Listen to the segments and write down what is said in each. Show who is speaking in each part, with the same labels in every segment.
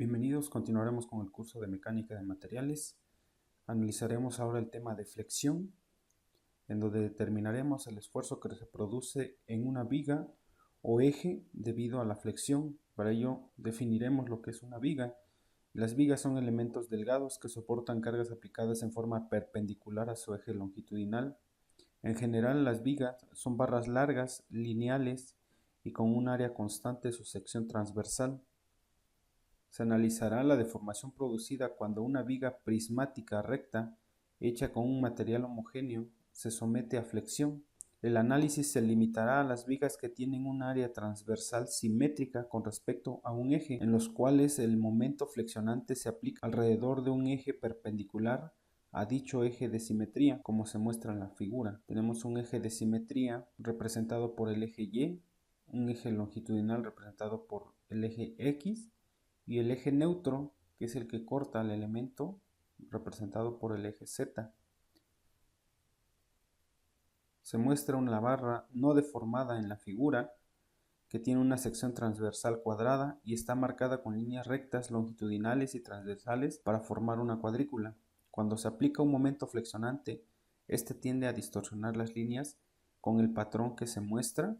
Speaker 1: Bienvenidos, continuaremos con el curso de mecánica de materiales. Analizaremos ahora el tema de flexión, en donde determinaremos el esfuerzo que se produce en una viga o eje debido a la flexión. Para ello definiremos lo que es una viga. Las vigas son elementos delgados que soportan cargas aplicadas en forma perpendicular a su eje longitudinal. En general, las vigas son barras largas, lineales y con un área constante de su sección transversal. Se analizará la deformación producida cuando una viga prismática recta, hecha con un material homogéneo, se somete a flexión. El análisis se limitará a las vigas que tienen un área transversal simétrica con respecto a un eje, en los cuales el momento flexionante se aplica alrededor de un eje perpendicular a dicho eje de simetría, como se muestra en la figura. Tenemos un eje de simetría representado por el eje Y, un eje longitudinal representado por el eje X, y el eje neutro, que es el que corta al elemento, representado por el eje Z. Se muestra una barra no deformada en la figura, que tiene una sección transversal cuadrada y está marcada con líneas rectas longitudinales y transversales para formar una cuadrícula. Cuando se aplica un momento flexionante, este tiende a distorsionar las líneas con el patrón que se muestra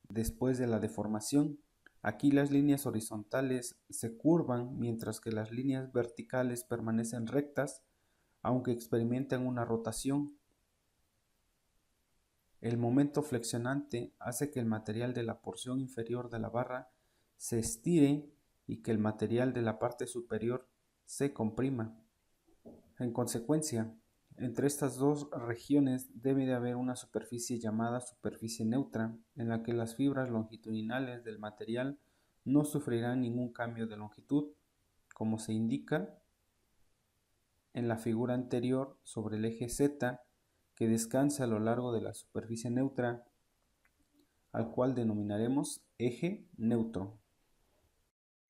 Speaker 1: después de la deformación. Aquí las líneas horizontales se curvan mientras que las líneas verticales permanecen rectas, aunque experimentan una rotación. El momento flexionante hace que el material de la porción inferior de la barra se estire y que el material de la parte superior se comprima. En consecuencia, entre estas dos regiones debe de haber una superficie llamada superficie neutra, en la que las fibras longitudinales del material no sufrirán ningún cambio de longitud, como se indica en la figura anterior sobre el eje Z, que descansa a lo largo de la superficie neutra, al cual denominaremos eje neutro.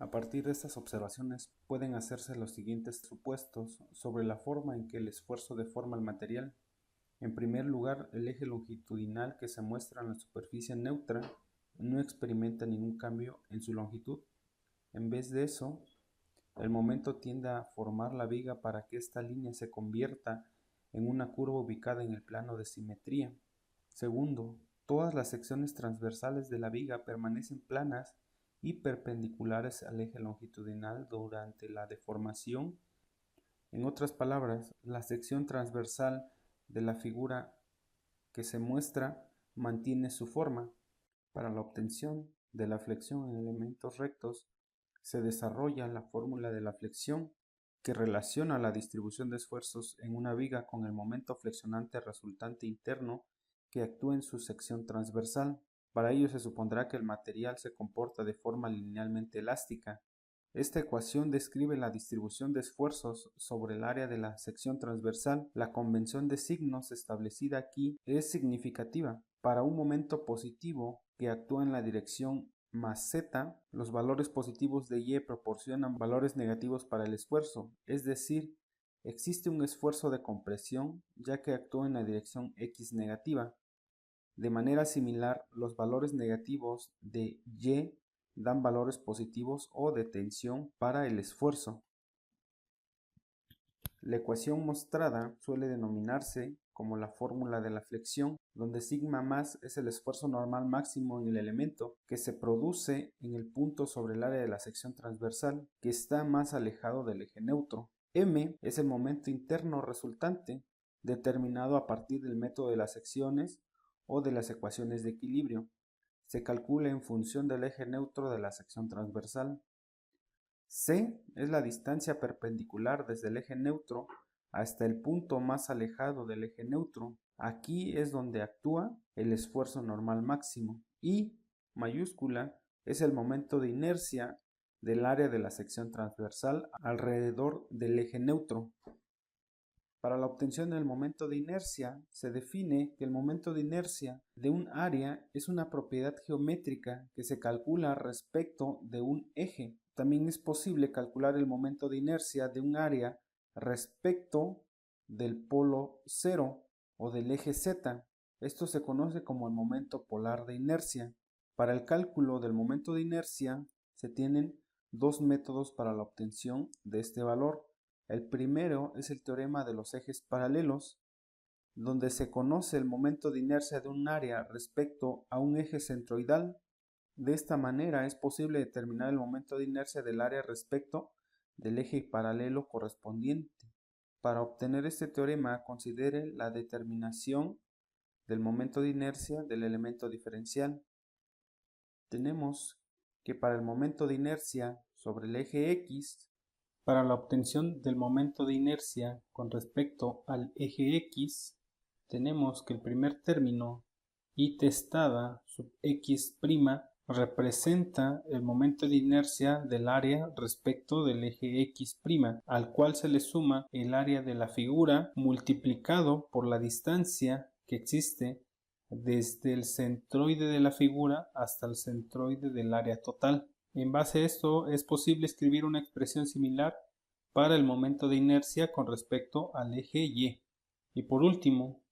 Speaker 1: A partir de estas observaciones pueden hacerse los siguientes supuestos sobre la forma en que el esfuerzo deforma el material. En primer lugar, el eje longitudinal que se muestra en la superficie neutra no experimenta ningún cambio en su longitud. En vez de eso, el momento tiende a formar la viga para que esta línea se convierta en una curva ubicada en el plano de simetría. Segundo, todas las secciones transversales de la viga permanecen planas y perpendiculares al eje longitudinal durante la deformación. En otras palabras, la sección transversal de la figura que se muestra mantiene su forma. Para la obtención de la flexión en elementos rectos, se desarrolla la fórmula de la flexión, que relaciona la distribución de esfuerzos en una viga con el momento flexionante resultante interno que actúa en su sección transversal. Para ello se supondrá que el material se comporta de forma linealmente elástica. Esta ecuación describe la distribución de esfuerzos sobre el área de la sección transversal. La convención de signos establecida aquí es significativa. Para un momento positivo que actúa en la dirección más z, los valores positivos de y proporcionan valores negativos para el esfuerzo, es decir, existe un esfuerzo de compresión ya que actúa en la dirección x negativa. De manera similar, los valores negativos de y dan valores positivos o de tensión para el esfuerzo. La ecuación mostrada suele denominarse como la fórmula de la flexión, donde sigma más es el esfuerzo normal máximo en el elemento que se produce en el punto sobre el área de la sección transversal que está más alejado del eje neutro. M es el momento interno resultante, determinado a partir del método de las secciones o de las ecuaciones de equilibrio. Se calcula en función del eje neutro de la sección transversal. C es la distancia perpendicular desde el eje neutro hasta el punto más alejado del eje neutro. Aquí es donde actúa el esfuerzo normal máximo. Y mayúscula es el momento de inercia del área de la sección transversal alrededor del eje neutro. Para la obtención del momento de inercia, se define que el momento de inercia de un área es una propiedad geométrica que se calcula respecto de un eje. También es posible calcular el momento de inercia de un área respecto del polo cero o del eje Z. Esto se conoce como el momento polar de inercia. Para el cálculo del momento de inercia se tienen dos métodos para la obtención de este valor. El primero es el teorema de los ejes paralelos, donde se conoce el momento de inercia de un área respecto a un eje centroidal. De esta manera es posible determinar el momento de inercia del área respecto del eje paralelo correspondiente. Para obtener este teorema, considere la determinación del momento de inercia del elemento diferencial. Tenemos que para el momento de inercia sobre el eje X, para la obtención del momento de inercia con respecto al eje X, tenemos que el primer término y testada sub x' representa el momento de inercia del área respecto del eje x', al cual se le suma el área de la figura multiplicado por la distancia que existe desde el centroide de la figura hasta el centroide del área total. En base a esto es posible escribir una expresión similar para el momento de inercia con respecto al eje Y. Y por último,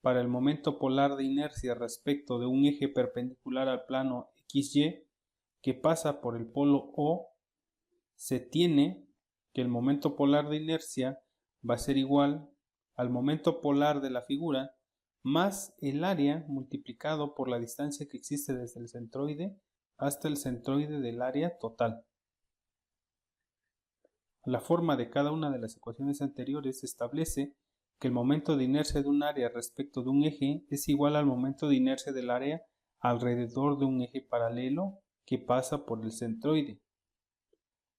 Speaker 1: para el momento polar de inercia respecto de un eje perpendicular al plano XY que pasa por el polo O, se tiene que el momento polar de inercia va a ser igual al momento polar de la figura más el área multiplicado por la distancia que existe desde el centroide hasta el centroide del área total. La forma de cada una de las ecuaciones anteriores establece que el momento de inercia de un área respecto de un eje es igual al momento de inercia del área alrededor de un eje paralelo que pasa por el centroide,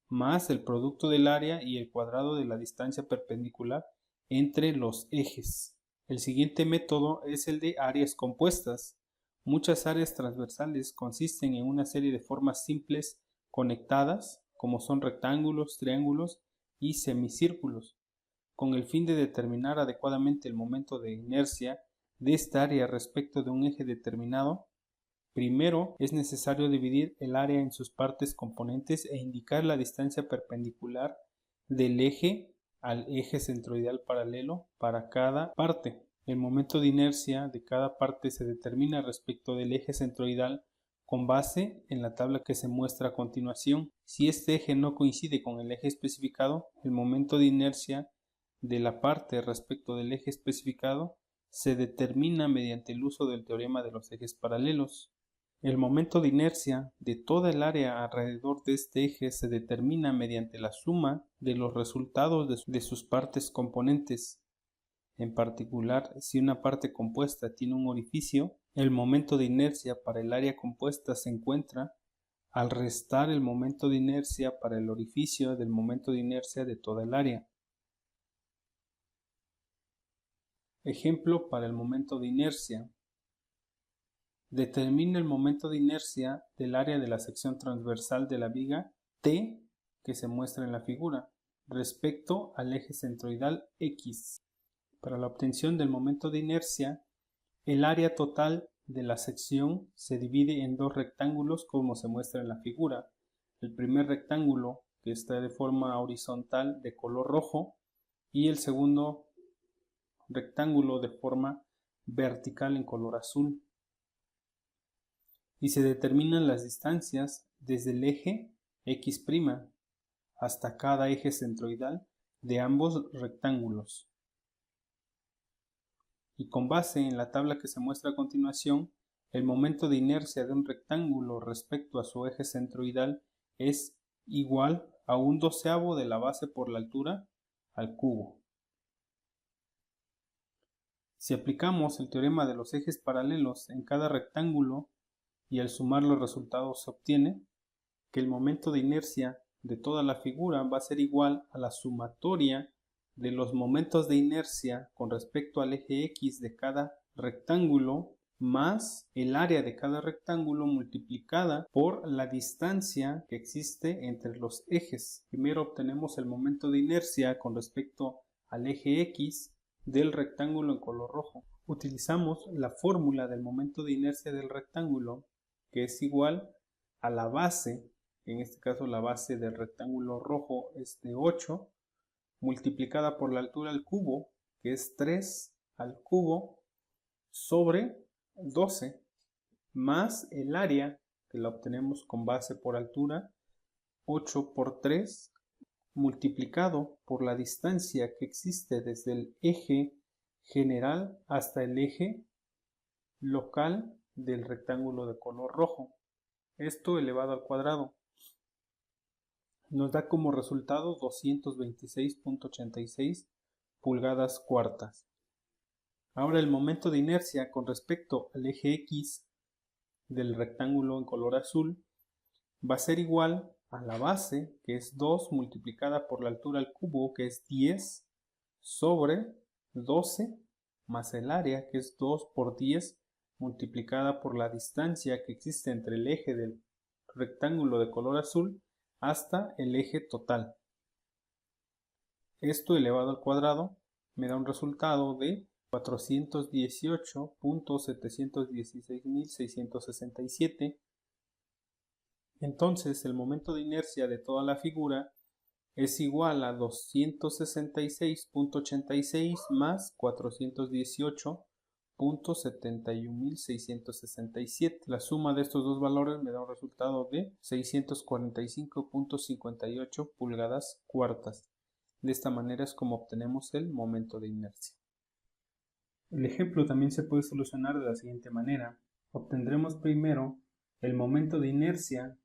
Speaker 1: más el producto del área y el cuadrado de la distancia perpendicular entre los ejes. El siguiente método es el de áreas compuestas. Muchas áreas transversales consisten en una serie de formas simples conectadas, como son rectángulos, triángulos y semicírculos, con el fin de determinar adecuadamente el momento de inercia de esta área respecto de un eje determinado. Primero es necesario dividir el área en sus partes componentes e indicar la distancia perpendicular del eje al eje centroidal paralelo para cada parte. El momento de inercia de cada parte se determina respecto del eje centroidal con base en la tabla que se muestra a continuación. Si este eje no coincide con el eje especificado, el momento de inercia de la parte respecto del eje especificado se determina mediante el uso del teorema de los ejes paralelos. El momento de inercia de toda el área alrededor de este eje se determina mediante la suma de los resultados de sus partes componentes. En particular, si una parte compuesta tiene un orificio, el momento de inercia para el área compuesta se encuentra al restar el momento de inercia para el orificio del momento de inercia de toda el área. Ejemplo para el momento de inercia. Determina el momento de inercia del área de la sección transversal de la viga T que se muestra en la figura respecto al eje centroidal X. Para la obtención del momento de inercia, el área total de la sección se divide en dos rectángulos como se muestra en la figura. El primer rectángulo, que está de forma horizontal de color rojo, y el segundo rectángulo de forma vertical en color azul. Y se determinan las distancias desde el eje X' hasta cada eje centroidal de ambos rectángulos. Y con base en la tabla que se muestra a continuación, el momento de inercia de un rectángulo respecto a su eje centroidal es igual a 1/12 de la base por la altura al cubo. Si aplicamos el teorema de los ejes paralelos en cada rectángulo y al sumar los resultados se obtiene que el momento de inercia de toda la figura va a ser igual a la sumatoria de los momentos de inercia con respecto al eje X de cada rectángulo más el área de cada rectángulo multiplicada por la distancia que existe entre los ejes. Primero obtenemos el momento de inercia con respecto al eje X del rectángulo en color rojo. Utilizamos la fórmula del momento de inercia del rectángulo, que es igual a la base, en este caso la base del rectángulo rojo es de 8, multiplicada por la altura al cubo, que es 3 al cubo, sobre 12, más el área, que la obtenemos con base por altura, 8 por 3 multiplicado por la distancia que existe desde el eje general hasta el eje local del rectángulo de color rojo. Esto elevado al cuadrado nos da como resultado 226.86 pulgadas cuartas. Ahora el momento de inercia con respecto al eje X del rectángulo en color azul va a ser igual a la base, que es 2 multiplicada por la altura al cubo, que es 10, sobre 12, más el área, que es 2 por 10, multiplicada por la distancia que existe entre el eje del rectángulo de color azul hasta el eje total. Esto elevado al cuadrado me da un resultado de 418.716.667. Entonces el momento de inercia de toda la figura es igual a 266.86 más 418.71.667. La suma de estos dos valores me da un resultado de 645.58 pulgadas cuartas. De esta manera es como obtenemos el momento de inercia. El ejemplo también se puede solucionar de la siguiente manera. Obtendremos primero el momento de inercia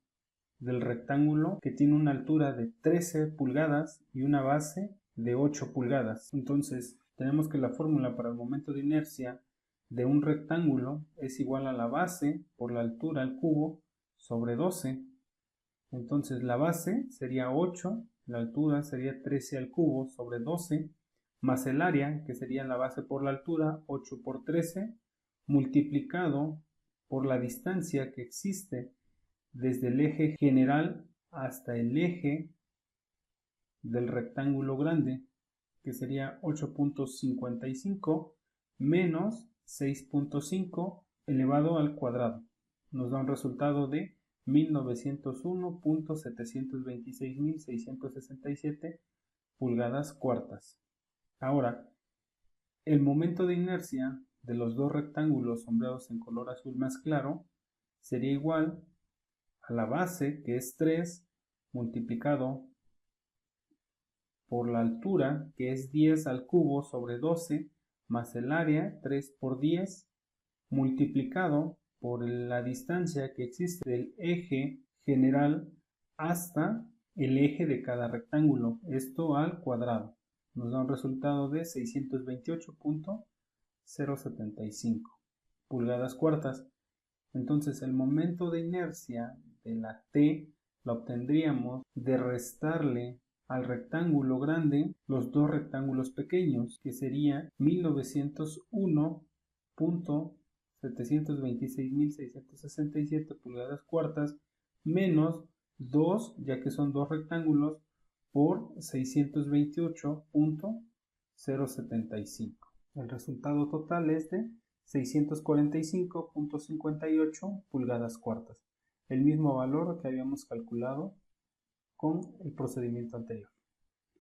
Speaker 1: del rectángulo que tiene una altura de 13 pulgadas y una base de 8 pulgadas. Entonces tenemos que la fórmula para el momento de inercia de un rectángulo es igual a la base por la altura al cubo sobre 12. Entonces la base sería 8, la altura sería 13 al cubo sobre 12, más el área, que sería la base por la altura, 8 por 13, multiplicado por la distancia que existe desde el eje general hasta el eje del rectángulo grande, que sería 8.55 menos 6.5 elevado al cuadrado. Nos da un resultado de 1901.726.667 pulgadas cuartas. Ahora, el momento de inercia de los dos rectángulos sombreados en color azul más claro sería igual a la base, que es 3, multiplicado por la altura, que es 10 al cubo sobre 12, más el área, 3 por 10, multiplicado por la distancia que existe del eje general hasta el eje de cada rectángulo, esto al cuadrado. Nos da un resultado de 628.075 pulgadas cuartas. Entonces el momento de inercia de la T la obtendríamos de restarle al rectángulo grande los dos rectángulos pequeños, que sería 1901.726.667 pulgadas cuartas menos 2, ya que son dos rectángulos, por 628.075. El resultado total es de 645.58 pulgadas cuartas, el mismo valor que habíamos calculado con el procedimiento anterior.